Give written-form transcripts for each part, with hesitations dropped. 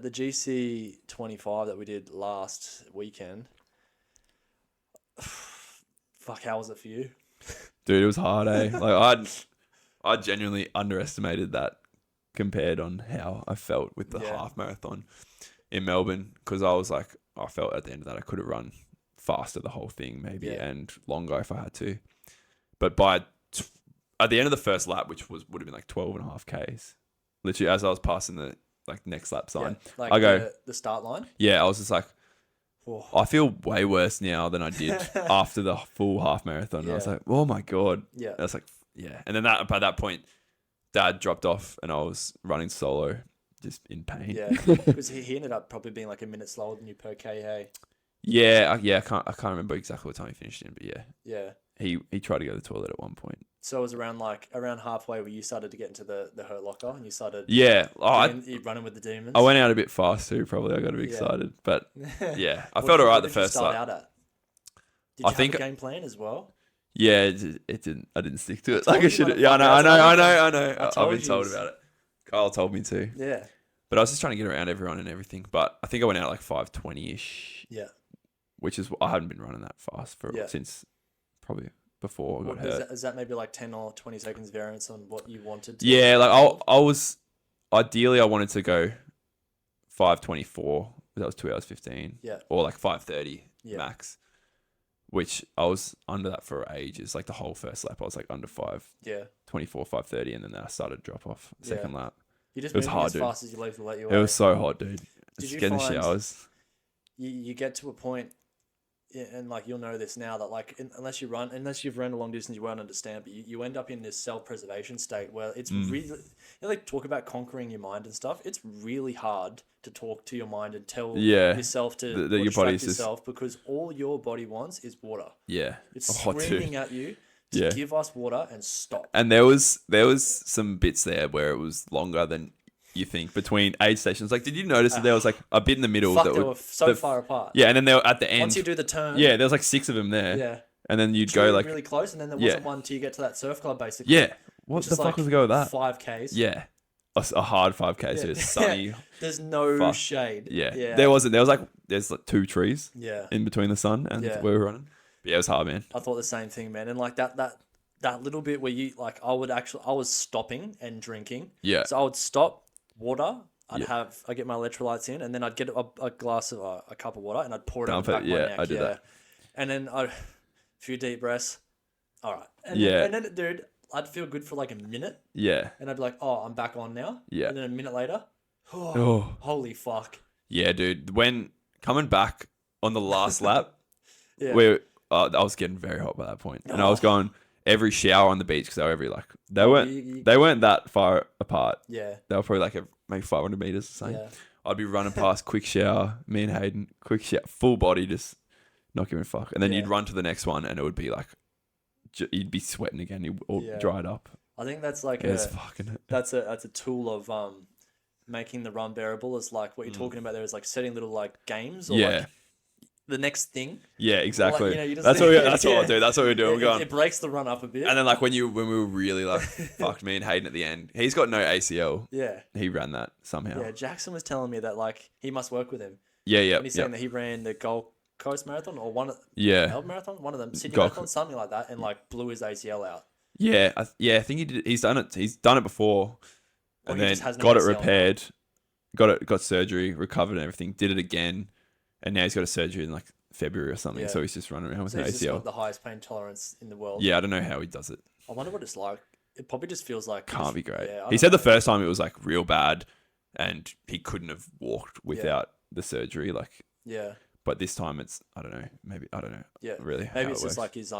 the GC25 that we did last weekend. Fuck, how was it for you? Dude, it was hard, eh? Like I genuinely underestimated that compared on how I felt with the half marathon in Melbourne, because I was like, I felt at the end of that I could have run faster the whole thing maybe and longer if I had to. But at the end of the first lap, which would have been like 12.5 Ks, literally as I was passing the like next lap sign, like I go the start line. Yeah, I was just like, I feel way worse now than I did after the full half marathon. I was like, oh my God. Yeah. I was like, yeah. And then by that point, Dad dropped off and I was running solo, just in pain. Yeah, because he ended up probably being like a minute slower than you per K, hey? Yeah. I can't remember exactly what time he finished in, but yeah. Yeah. He tried to go to the toilet at one point. So it was around halfway where you started to get into the hurt locker and you started you're running with the demons. I went out a bit fast too, probably. I got a bit excited. But yeah, I felt alright the first lap. Did you have a game plan as well? Yeah, it didn't. I didn't stick to it like I should have. Yeah, I know. I've been told about it. Kyle told me to. Yeah. But I was just trying to get around everyone and everything. But I think I went out like 5:20-ish. Yeah. Which is, I hadn't been running that fast since probably before I got hurt. Is that maybe like 10 or 20 seconds variance on what you wanted to? Yeah, like I was, ideally I wanted to go 5:24. That was 2 hours 15. Yeah. Or like 5:30 max. Which I was under that for ages. Like the whole first lap, I was like under 5. Yeah. 24, 5:30, and then I started to drop off second lap. You just moved as fast as you leave to let you away. It was so hot, dude. Did you get in the find showers. You get to a point, and like you'll know this now, that like unless you've run a long distance, you won't understand. But you end up in this self-preservation state where it's really, like talk about conquering your mind and stuff. It's really hard to talk to your mind and tell yourself to your body's yourself, because all your body wants is water. Yeah, it's screaming at you to give us water and stop. And there was some bits there where it was longer than you think between aid stations. Like, did you notice that there was like a bit in the middle they were so far apart? Yeah, and then they were at the end. Once you do the turn, there was like 6 of them there. Yeah, and then you'd go like really close, and then there wasn't one till you get to that surf club, basically. Yeah, what the fuck was the go with that? 5Ks. Yeah, a hard 5K. So it's sunny. There's no shade. Yeah, there wasn't. There's like 2 trees. Yeah, in between the sun and where we were running. But yeah, it was hard, man. I thought the same thing, man. And like that little bit where you like, I was stopping and drinking. Yeah. So I would stop, water. I'd get my electrolytes in, and then I'd get a glass of a cup of water, and I'd pour it on the back of my neck. I did that. And then a few deep breaths. All right. And then, dude, I'd feel good for like a minute. Yeah. And I'd be like, oh, I'm back on now. Yeah. And then a minute later, holy fuck. Yeah, dude. When coming back on the last lap, I was getting very hot by that point, and I was going every shower on the beach, because they were they weren't that far apart. Yeah. They were probably like maybe 500 meters the same. Yeah. I'd be running past, quick shower, me and Hayden, quick shower, full body, just not giving a fuck. And then you'd run to the next one, and it would be like, you'd be sweating again, you all dried up. I think that's like that's a tool of making the run bearable. Is like what you're talking about there, is like setting little like games or like the next thing. Yeah, exactly. Like, that's what I do. That's what we do. We're going. It breaks the run up a bit. And then like when we were really like fucked, me and Hayden at the end. He's got no ACL. Yeah. He ran that somehow. Yeah, Jackson was telling me that like he must work with him. Yeah. And he's saying that he ran the Gold Coast Marathon or Melbourne Marathon, one of them, Sydney Marathon, something like that, and like blew his ACL out. Yeah, I think he did. He's done it. He's done it before, and then got it repaired, got surgery, recovered and everything. Did it again, and now he's got a surgery in like February or something. So he's just running around with an ACL. He's just got the highest pain tolerance in the world. Yeah, I don't know how he does it. I wonder what it's like. It probably just feels like can't be great. Yeah, he said the first time it was like real bad, and he couldn't have walked without the surgery. Like But this time it's, I don't know, maybe, I don't know. Yeah. Really. Maybe it's just like his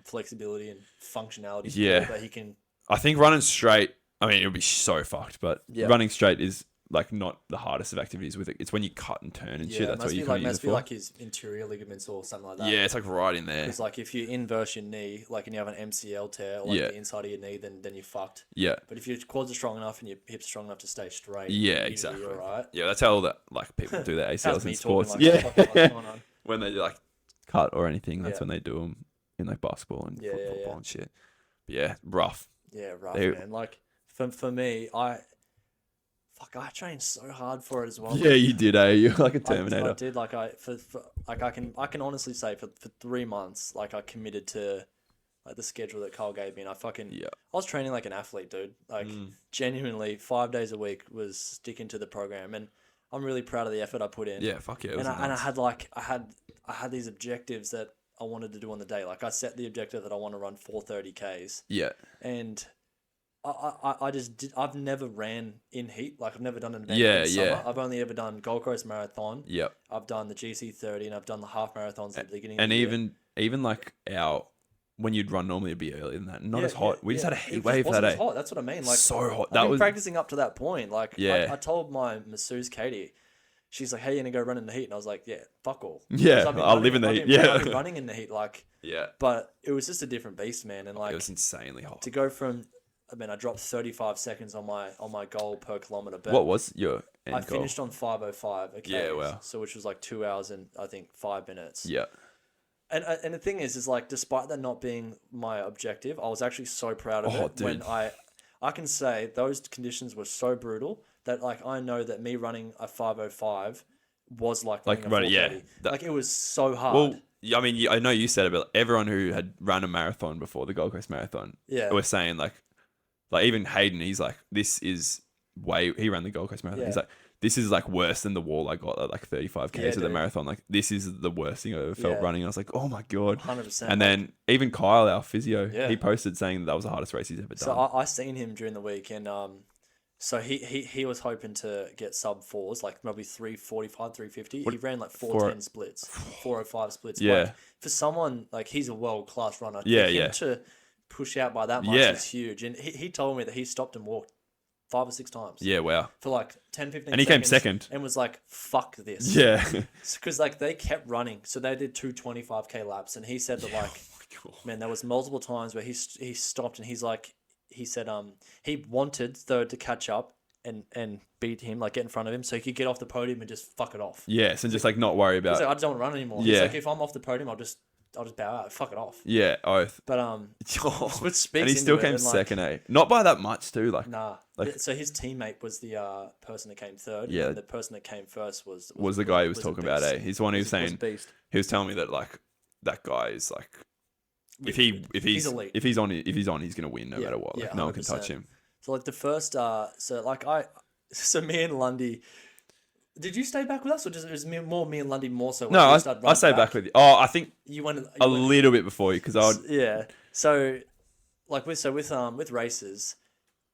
flexibility and functionality. Yeah. That he can. I think running straight, I mean, it'll be so fucked, but running straight is like not the hardest of activities with it. It's when you cut and turn and shit. That's what you can use it for. Must be like his interior ligaments or something like that. Yeah, it's like right in there. Because like if you inverse your knee, like and you have an MCL tear or like the inside of your knee, then you're fucked. Yeah. But if your quads are strong enough and your hips are strong enough to stay straight, exactly. You're all right. Yeah, that's how all that like people do their ACLs in sports. Like, when they like cut or anything, that's when they do them in like basketball and football and shit. But yeah, rough. Yeah, rough, man. Like for me, fuck, I trained so hard for it as well. Yeah, you did, eh? You're like a Terminator. I did. Like I can honestly say for 3 months, like I committed to like the schedule that Carl gave me, and I was training like an athlete, dude. Like genuinely, 5 days a week was sticking to the program, and I'm really proud of the effort I put in. Yeah, fuck yeah. And I had these objectives that I wanted to do on the day. Like I set the objective that I want to run 430 Ks. Yeah. And I've never ran in heat. Like I've never done an event in summer. I've only ever done Gold Coast Marathon. Yep. I've done the GC30 and I've done the half marathons at the beginning. And of the year. even like when you'd run normally, it'd be earlier than that. Not as hot. We just had a heat wave that day. Hot. That's what I mean. Like so hot. I've been practicing up to that point. Like I told my masseuse Katie, she's like, "Hey, you gonna go run in the heat?" And I was like, "Yeah, fuck all." Yeah, I'll live in the heat. Yeah, I've been running in the heat. Like but it was just a different beast, man. And like it was insanely hot. To go from, I dropped 35 seconds on my goal per kilometer. But what was your end I finished on 5:05. Okay. Yeah, wow. So which was like 2 hours and I think 5 minutes. Yeah. And the thing is like, despite that not being my objective, I was actually so proud of it. Dude. When I can say those conditions were so brutal that like I know that me running a 5:05 was like running a 4:30. Like it was so hard. Well, I mean, I know you said it, but everyone who had run a marathon before the Gold Coast Marathon, was saying like even Hayden, he's like, this is he ran the Gold Coast Marathon. He's like, this is like worse than the wall I got at like 35 Ks of the marathon. Like this is the worst thing I ever felt running. I was like, oh my God. 100%. And then even Kyle, our physio, he posted saying that was the hardest race he's ever done. So I seen him during the week, and so he was hoping to get sub 4s, like maybe 345, 350. He ran like 410 splits, 405 splits. Yeah. Like, for someone like he's a world class runner. Yeah, him to push out by that much is huge. And he told me that he stopped and walked 5 or 6 times. Yeah, wow. For like 10, 15 and he came second. And was like, fuck this. Yeah. Because like they kept running. So they did 2 25K laps. And he said that like, man, there was multiple times where he stopped and he said he wanted third to catch up and beat him, like get in front of him so he could get off the podium and just fuck it off. Yes, and just like not worry about it. Like, I just don't want to run anymore. Yeah. He's like, if I'm off the podium, I'll just bow out, fuck it off. Yeah, oath. But which speaks and he still came second, Not by that much too, like nah. Like, so his teammate was the person that came third. Yeah. And the person that came first was the guy he was talking about, He's the one who was saying he was telling me that like that guy is like if he's elite. If he's on, he's gonna win no matter what. Like no one can touch him. So like the first so me and Lundy. Did you stay back with us, or just it was more me and Lundy more so? No, I stayed back with you. Oh, I think you went a little bit before you because I would. Yeah. So, like with races,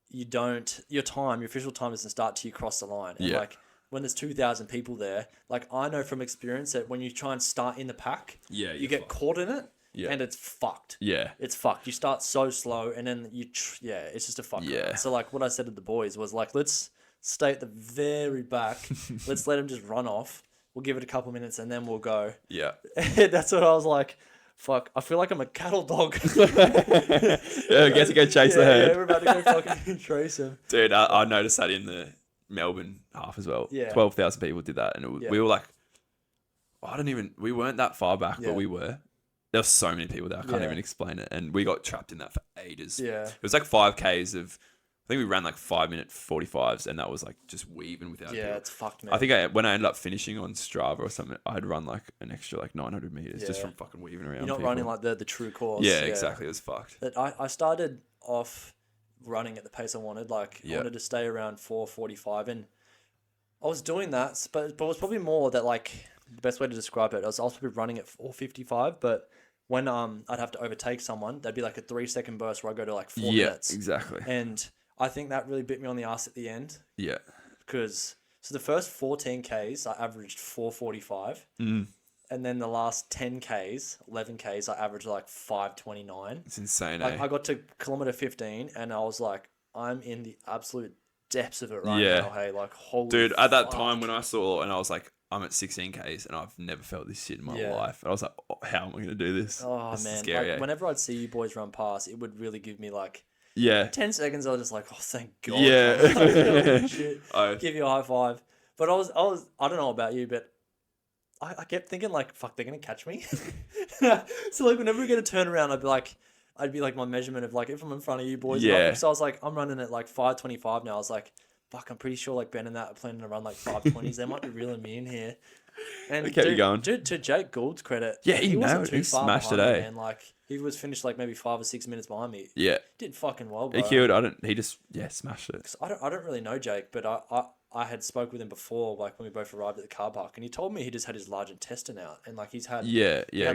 your official time doesn't start till you cross the line. And like when there's 2,000 people there, like I know from experience that when you try and start in the pack, you get caught in it. Yeah. And it's fucked. Yeah. It's fucked. You start so slow and then it's just a fuck. Yeah. So like what I said to the boys was like, let's stay at the very back. Let's let him just run off. We'll give it a couple minutes and then we'll go. Yeah. And that's what I was like, fuck, I feel like I'm a cattle dog. I guess to go chase the herd. Yeah, we're about to go fucking trace him. Dude, I noticed that in the Melbourne half as well. Yeah. 12,000 people did that. And we were like, we weren't that far back, but we were. There were so many people there. I can't even explain it. And we got trapped in that for ages. Yeah. It was like 5Ks of, I think we ran like 5-minute 45s and that was like just weaving without people. It's fucked, man. I think when I ended up finishing on Strava or something, I'd run like an extra like 900 meters just from fucking weaving around. You're not running like the true course. Yeah, exactly. It was fucked. But I started off running at the pace I wanted. Like I wanted to stay around 4:45 and I was doing that, but it was probably more that like the best way to describe it, I was probably running at 4:55, but when I'd have to overtake someone, that'd be like a 3-second burst where I go to like 4 minutes. Yeah, exactly. And I think that really bit me on the ass at the end. Yeah. Because the first 14 Ks, I averaged 4:45. Mm. And then the last 10 Ks, 11 Ks, I averaged like 5:29. It's insane, Like I got to kilometer 15 and I was like, I'm in the absolute depths of it right now. Hey, like holy dude, at that fuck. time when I saw and I was like, I'm at 16 Ks and I've never felt this shit in my life. And I was like, how am I going to do this? Oh, this man. is scary, like, whenever I'd see you boys run past, it would really give me like 10 seconds. I was just like, oh, thank God. Yeah. Shit. Give you a high five. But I don't know about you, but I kept thinking like, fuck, they're going to catch me. So like whenever we get a turnaround, I'd be like my measurement of like, if I'm in front of you boys. So I was like, I'm running at like 5:25 now. I was like, fuck, I'm pretty sure like Ben and that are planning to run like 520s. They might be reeling me in here. And okay, you going. To Jake Gould's credit, yeah, he wasn't too far smashed today. And like he was finished like maybe 5 or 6 minutes behind me. Yeah, did fucking well, bro. He killed. He just smashed it. I don't really know Jake, but I had spoke with him before, like when we both arrived at the car park, and he told me he just had his large intestine out, and like he had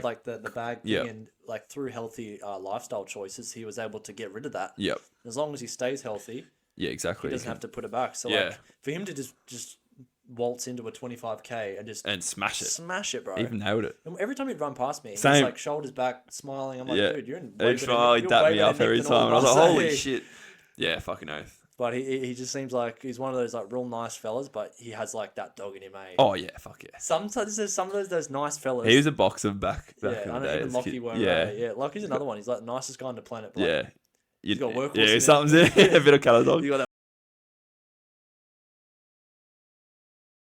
like the bag thing, and like through healthy lifestyle choices, he was able to get rid of that. Yep. As long as he stays healthy. Yeah, exactly. He doesn't have to put it back. So like for him to just waltz into a 25k and smash it, bro. Even nailed it. And every time he'd run past me, Same. he's like shoulders back, smiling. I'm like, dude, you're in. He'd dap me up every time. And I was like, holy shit. Yeah, fucking oath. But he just seems like he's one of those like real nice fellas, but he has like that dog in him, mate. Oh yeah, fuck yeah. Sometimes there's some of those nice fellas. He was a boxer back in the day. Even Lockie were. Yeah, Lockie's another one. He's like the nicest guy on the planet. But yeah. He's got workhorse. Yeah, something's a bit of colour dog. You got